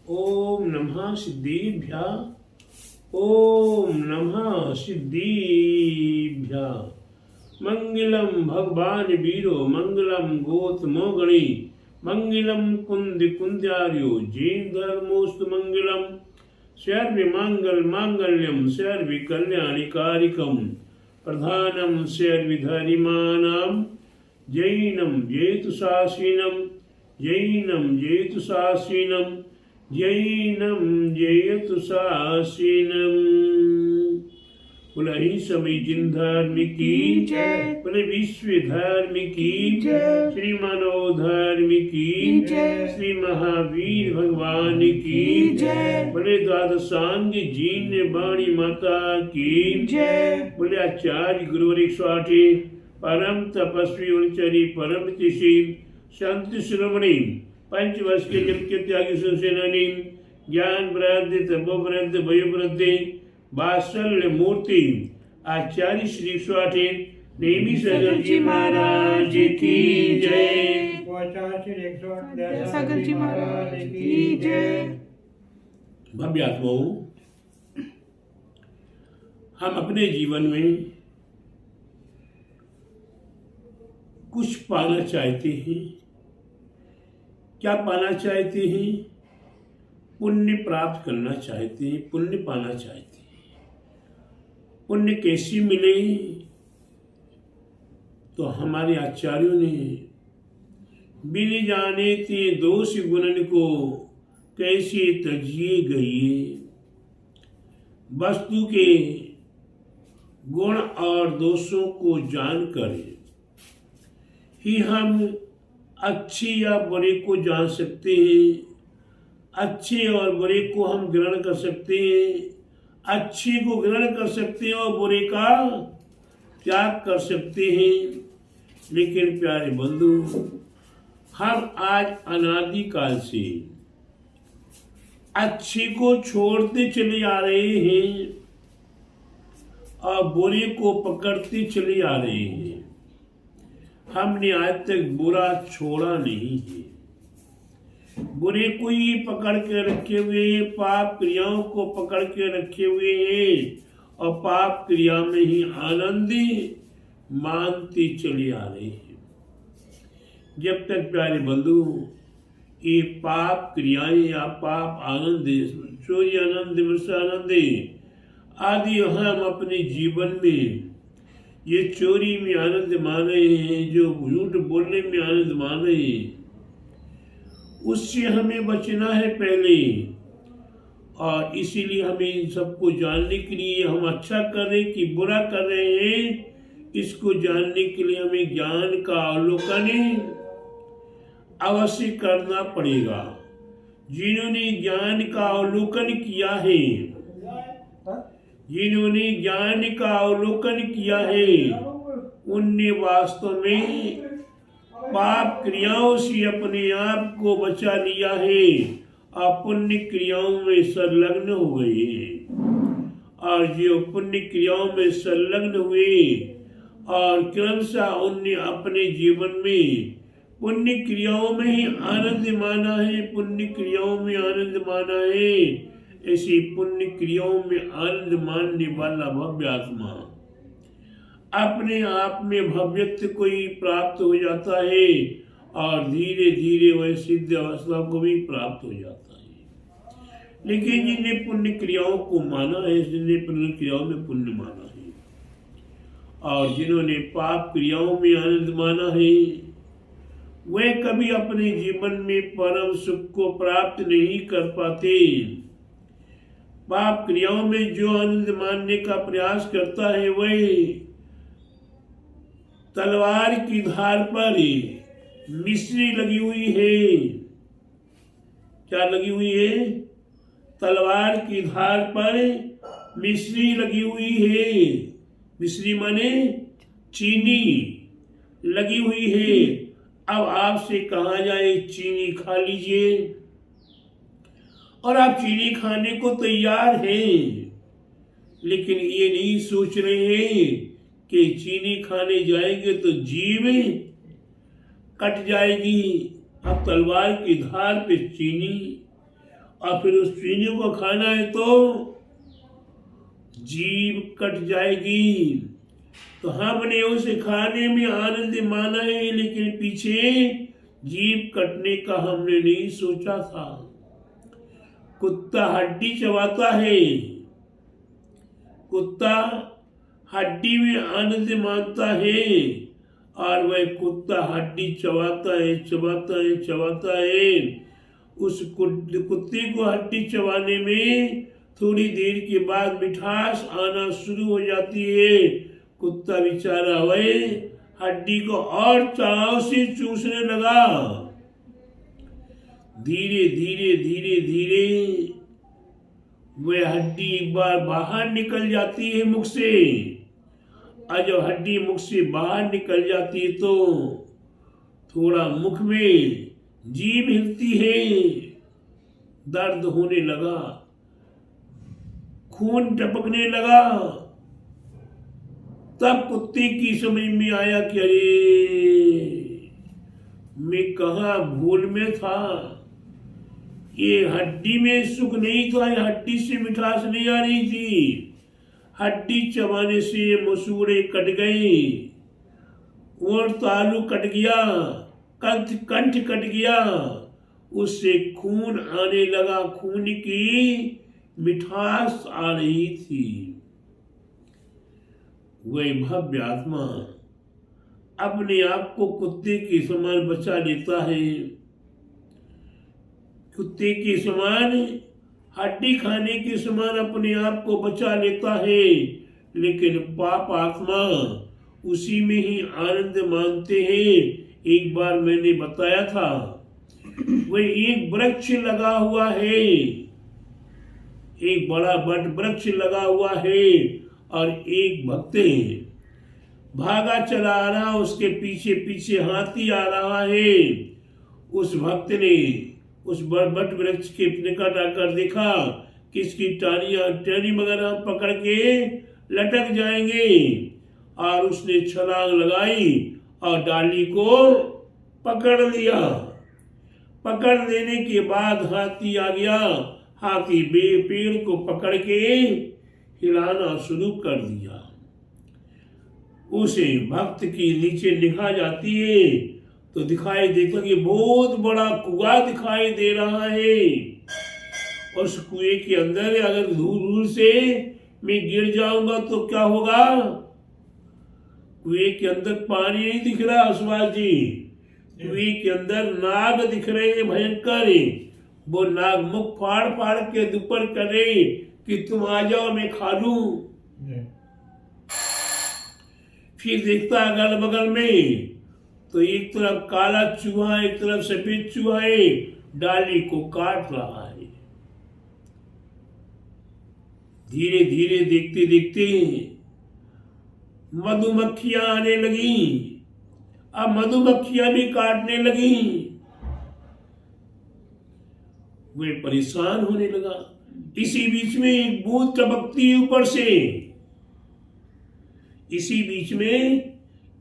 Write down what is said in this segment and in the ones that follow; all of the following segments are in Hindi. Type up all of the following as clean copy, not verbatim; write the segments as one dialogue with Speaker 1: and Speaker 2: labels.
Speaker 1: ओम नमः सिद्धिभ्यः। ओम नमः सिद्धिभ्यः। मंगलम भगवान वीरो मंगलम गोतमो गणी मंगलम कुंद कुंद्यार्यो जैन धर्मोस्तु मंगलम सर्व मंगल मांगल्यम सर्व कल्याणिकारिकम प्रधानम सर्व धरिमानाम जैनम जेतुशासीनम जैनम जेतुशासीनम जैनम जेतुशासीनम। बोले ही सभी जिन धर्म की जय, बोले विश्व धर्म की जय, श्री मानव धर्म की जय, श्री महावीर भगवान की जय, बोले द्वादशांग जीन वाणी माता की जय, बोले आचार्य गुरुवर 108 परम तपस्वी उच्चरी परम तिशी संत श्रवणी पंचवर्ष के जल के त्यागी सुसेनानी ज्ञान वृद्धि तपो वृद्धि भयो वृद्धि वात्सल्य मूर्ति आचार्य श्री 108 नेमी सागर जी महाराज की जय। सागर जी महाराज की जय। भव्य आत्माओं, हम अपने जीवन में कुछ पाना चाहते हैं। क्या पाना चाहते हैं? पुण्य प्राप्त करना चाहते हैं, पुण्य पाना चाहते हैं। पुण्य कैसे मिले? तो हमारे आचार्यों ने बिन जाने ते दोष गुणन को कैसे तजिए गई। वस्तु के गुण और दोषों को जानकर ही हम अच्छे या बुरे को जान सकते हैं। अच्छे और बुरे को हम ग्रहण कर सकते हैं। अच्छे को ग्रहण कर सकते हैं और बुरे का त्याग कर सकते हैं। लेकिन प्यारे बंधु, हम आज अनादिकाल से अच्छे को छोड़ते चले आ रहे हैं और बुरे को पकड़ते चले आ रहे हैं। हमने आज तक बुरा छोड़ा नहीं है। बुरे को ही पकड़ के रखे हुए हैं, पाप क्रियाओं को पकड़ के रखे हुए हैं और पाप क्रिया में ही आनंद मानते चले आ रहे हैं। जब तक प्यारे बंधु ये पाप क्रियाएं या पाप आनंद, चोरी आनंद, आनंद आदि हम अपने जीवन में ये चोरी में आनंद मान रहे हैं, जो झूठ बोलने में आनंद मान रहे हैं, उससे हमें बचना है पहले। और इसीलिए हमें इन सबको जानने के लिए, हम अच्छा कर रहे कि बुरा कर रहे हैं, इसको जानने के लिए हमें ज्ञान का अवलोकन अवश्य करना पड़ेगा। जिन्होंने ज्ञान का अवलोकन किया है, जिन्होंने ज्ञान का अवलोकन किया है, उनने वास्तव में पाप क्रियाओं से अपने आप को बचा लिया है और पुण्य क्रियाओं में संलग्न हो गए हैं। और जो पुण्य क्रियाओं में संलग्न हुए और क्रमशः उनने अपने जीवन में पुण्य क्रियाओं में ही आनंद माना है, पुण्य क्रियाओं में आनंद माना है। ऐसी पुण्य क्रियाओं में आनंद मानने वाला भव्य आत्मा अपने आप में भव्यत्व को ही प्राप्त हो जाता है और धीरे धीरे वह सिद्ध अवस्था को भी प्राप्त हो जाता है। लेकिन जिन्हें पुण्य क्रियाओं को माना है, जिन्हें पुण्य क्रियाओं में पुण्य माना है और जिन्होंने पाप क्रियाओं में आनंद माना है, वह कभी अपने जीवन में परम सुख को प्राप्त नहीं कर पाते। पाप क्रियाओं में जो आनंद मानने का प्रयास करता है, वह तलवार की धार पर मिश्री लगी हुई है। क्या लगी हुई है? तलवार की धार पर मिश्री लगी हुई है। मिश्री माने चीनी लगी हुई है। अब आपसे कहा जाए चीनी खा लीजिए, और आप चीनी खाने को तैयार हैं, लेकिन ये नहीं सोच रहे हैं कि चीनी खाने जाएंगे तो जीभ कट जाएगी, अब तलवार की धार पे चीनी, और फिर उस चीनी को खाना है तो जीभ कट जाएगी। तो हमने उसे खाने में आनंद माना है, लेकिन पीछे जीभ कटने का हमने नहीं सोचा था। कुत्ता हड्डी चबाता है, कुत्ता हड्डी में आनंद मानता है, और वह कुत्ता हड्डी चबाता है, चबाता है, चबाता है। उस कुत्ते को हड्डी चबाने में थोड़ी देर के बाद मिठास आना शुरू हो जाती है। कुत्ता बेचारा वह हड्डी को और चाव से चूसने लगा। धीरे धीरे धीरे धीरे वह हड्डी एक बार बाहर निकल जाती है मुख से, और जब हड्डी मुख से बाहर निकल जाती है तो थोड़ा मुख में जीभ हिलती है, दर्द होने लगा, खून टपकने लगा। तब कुत्ते की समझ में आया कि अरे मैं कहाँ भूल में था, ये हड्डी में सुख नहीं था, ये हड्डी से मिठास नहीं आ रही थी। हड्डी चबाने से मसूड़े कट गए और तालू कट गया, कंठ कट गया, उससे खून आने लगा, खून की मिठास आ रही थी। वह भव्य आत्मा अपने आप को कुत्ते के समान बचा लेता है, कुत्ते के समान हड्डी खाने के समान अपने आप को बचा लेता है, लेकिन पाप आत्मा उसी में ही आनंद मानते हैं। एक बार मैंने बताया था, वह एक वृक्ष लगा हुआ है, एक बड़ा वट वृक्ष लगा हुआ है, और एक भक्त भागा चला आ रहा, उसके पीछे पीछे हाथी आ रहा है। उस भक्त ने उस वट वृक्ष के निकट आकर देखा कि इसकी टहनी वगैरह पकड़ के लटक जाएंगे, और उसने छलांग लगाई और डाली को पकड़ लिया। पकड़ लेने के बाद हाथी आ गया, हाथी पेड़ को पकड़ के हिलाना शुरू कर दिया। उसे भक्त की नीचे निगाह जाती है तो दिखाई देता कि बहुत बड़ा कुआं दिखाई दे रहा है। उस कुएं के अंदर अगर दूर से मैं गिर जाऊंगा तो क्या होगा? कुएं के अंदर पानी नहीं दिख रहा सुभाष जी, कुएं के अंदर नाग दिख रहे हैं भयंकर। वो नाग मुख फाड़ फाड़ के दुपर करे कि तुम आ जाओ मैं खा लूं। फिर देखता अगल बगल में तो एक तरफ काला चूहा, एक तरफ सफेद चूहा है, डाली को काट रहा है। धीरे धीरे देखते देखते मधुमक्खियां आने लगी, अब मधुमक्खियां भी काटने लगी। वे परेशान होने लगा। इसी बीच में एक बूंद टपकती ऊपर से, इसी बीच में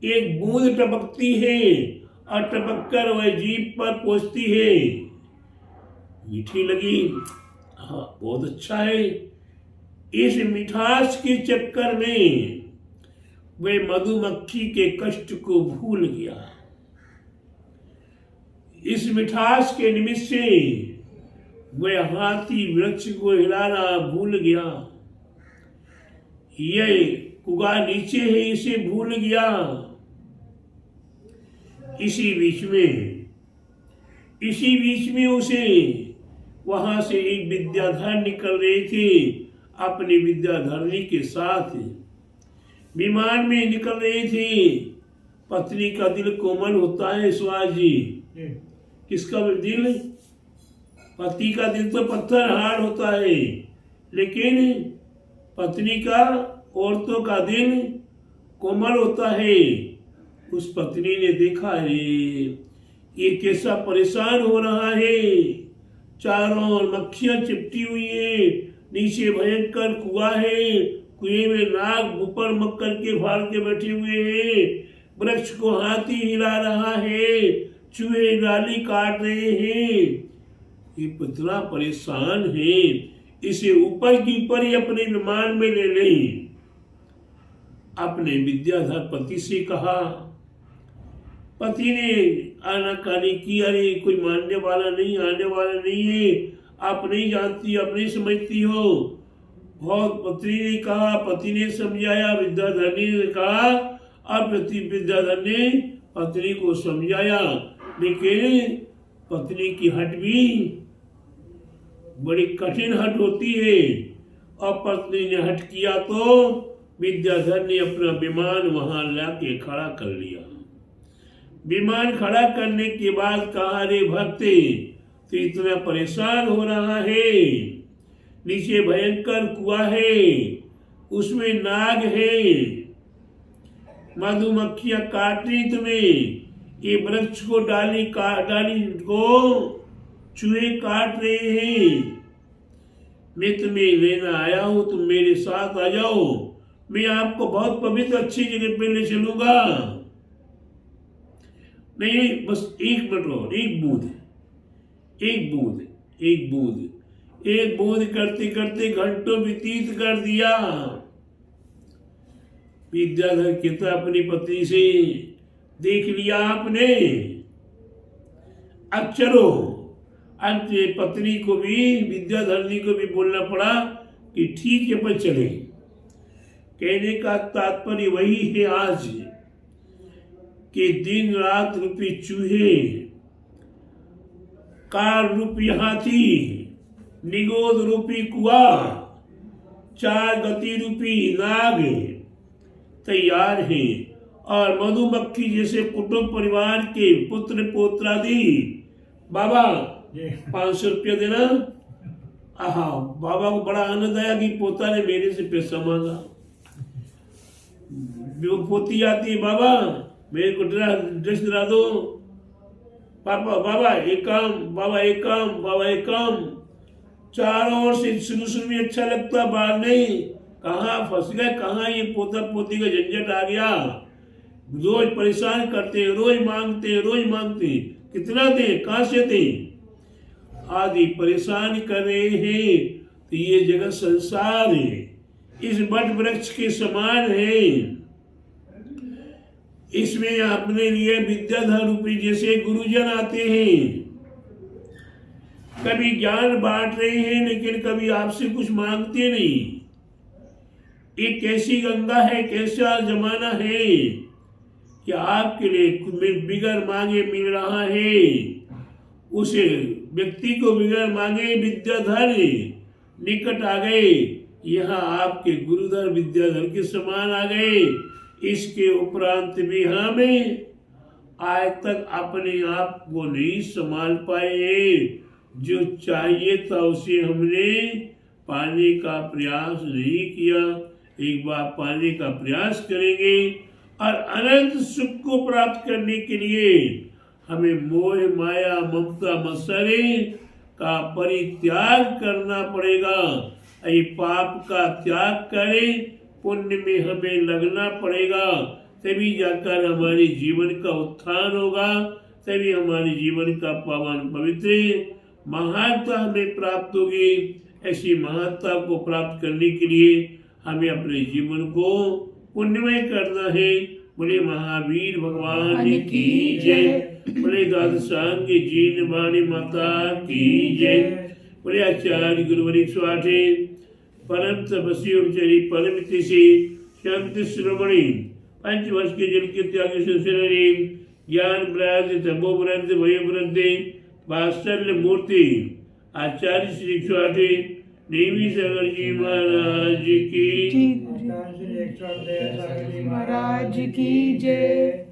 Speaker 1: एक बूंद टपकती है और टपक कर वह जीभ पर पहुंचती है। मीठी लगी, हाँ बहुत अच्छा है। इस मिठास के चक्कर में वह मधुमक्खी के कष्ट को भूल गया। इस मिठास के निमित्त से वह हाथी वृक्ष को हिलाना भूल गया। यह कुआं नीचे है इसे भूल गया। इसी बीच में उसे वहां से एक विद्याधर निकल रहे थे, अपनी विद्याधरणी के साथ विमान में निकल रहे थे। पत्नी का दिल कोमल होता है सुभाष जी। किसका दिल? पति का दिल तो पत्थर हार्ड होता है, लेकिन पत्नी का, औरतों का दिल कोमल होता है। उस पत्नी ने देखा है ये कैसा परेशान हो रहा है, चारों ओर मक्खियां चिपटी हुई है, नीचे भयंकर कुआं है, कुएं में नाग ऊपर मक्कर के फाड़ के बैठे हुए हैं, वृक्ष को हाथी हिला रहा है, चूहे डाली काट रहे हैं, ये पुतला परेशान है, इसे ऊपर की ऊपर ही अपने विमान में ले लें। अपने विद्याधर पति से कहा। पति ने आनाकानी की, अरे कोई मानने वाला नहीं, आने वाला नहीं है, आप नहीं जानती, आप नहीं समझती हो। और पत्नी ने कहा, पति ने समझाया, विद्याधर ने कहा, और विद्याधर ने पत्नी को समझाया, लेकिन पत्नी की हट भी बड़ी कठिन हट होती है। और पत्नी ने हट किया तो विद्याधर ने अपना विमान वहां लाके खड़ा कर लिया। विमान खड़ा करने के बाद कहा, रे भक्ति तो इतना परेशान हो रहा है, नीचे भयंकर कुआं है, उसमें नाग है, मधुमक्खियां काट रही तुम्हें, ये वृक्ष को डाली को चूहे काट रहे हैं, मैं तुम्हें लेना आया हूं, तुम मेरे साथ आ जाओ, मैं आपको बहुत पवित्र अच्छी जगह पे ले चलूंगा। नहीं, बस एक मिनट और, एक बूंद करते करते घंटों व्यतीत कर दिया। विद्याधर कहता अपनी पत्नी से, देख लिया आपने, अब चलो। अंत पत्नी को भी, विद्याधरनी को भी बोलना पड़ा कि ठीक है पर चले। कहने का तात्पर्य वही है आज कि दिन रात रूपी चूहे, कार रूपी हाथी, निगोद रूपी कुआ, चार गति रूपी नाग तैयार है, और मधुमक्खी जैसे कुटुंब परिवार के पुत्र पोत्रादि। बाबा 500 रुपया देना। आहा, बाबा को बड़ा आनंद आया कि पोता ने मेरे से पैसा मांगा। पोती आती है, बाबा मेरे को ड्रेस दिला दो, पापा बाबा एक काम, बाबा एक काम, बाबा एक काम। चारों ओर से शुरू में अच्छा लगता, बाहर नहीं, कहाँ फंस गए, कहाँ ये पोता पोती का झंझट आ गया। रोज परेशान करते, रोज मांगते, कितना दे, कहाँ से दे, आदि परेशान कर रहे हैं। तो ये जगत संसार है, इस वट वृक्ष के समान है, इसमें अपने लिए विद्याधर रूपी जैसे गुरुजन आते हैं, कभी ज्ञान बांट रहे हैं, लेकिन कभी आपसे कुछ मांगते नहीं। ये कैसी गंगा है, कैसा जमाना है कि आपके लिए बिगर मांगे मिल रहा है। उसे व्यक्ति को बिगर मांगे विद्याधर निकट आ गए, यहाँ आपके गुरुधर विद्याधर के समान आ गए। इसके उपरांत भी हमें आज तक अपने आप को नहीं संभाल पाए, जो चाहिए था उसे हमने पाने का प्रयास नहीं किया। एक बार पाने का प्रयास करेंगे और अनंत सुख को प्राप्त करने के लिए हमें मोह माया ममता मत्सरे का परित्याग करना पड़ेगा। ये पाप का त्याग करें, पुण्य में हमें लगना पड़ेगा, तभी जाकर हमारे जीवन का उत्थान होगा, तभी हमारे जीवन का पावन पवित्र महानता हमें प्राप्त होगी। ऐसी महानता को प्राप्त करने के लिए हमें अपने जीवन को पुण्यमय करना है। बोले महावीर भगवान की जय, बोले द्वादशांग जीन वाणी माता की जय, बोले आचार्य गुरुवरी स्वाठे परम तपस्वी उपचरी परम तिशी शांति श्रवणी पंचवर्ष के जल के त्याग से ज्ञान ब्राज तपो व्रत वय वृद्धि वात्सल्य मूर्ति आचार्य श्री स्वाठे देवी सागर जी महाराज की
Speaker 2: महाराज की जय।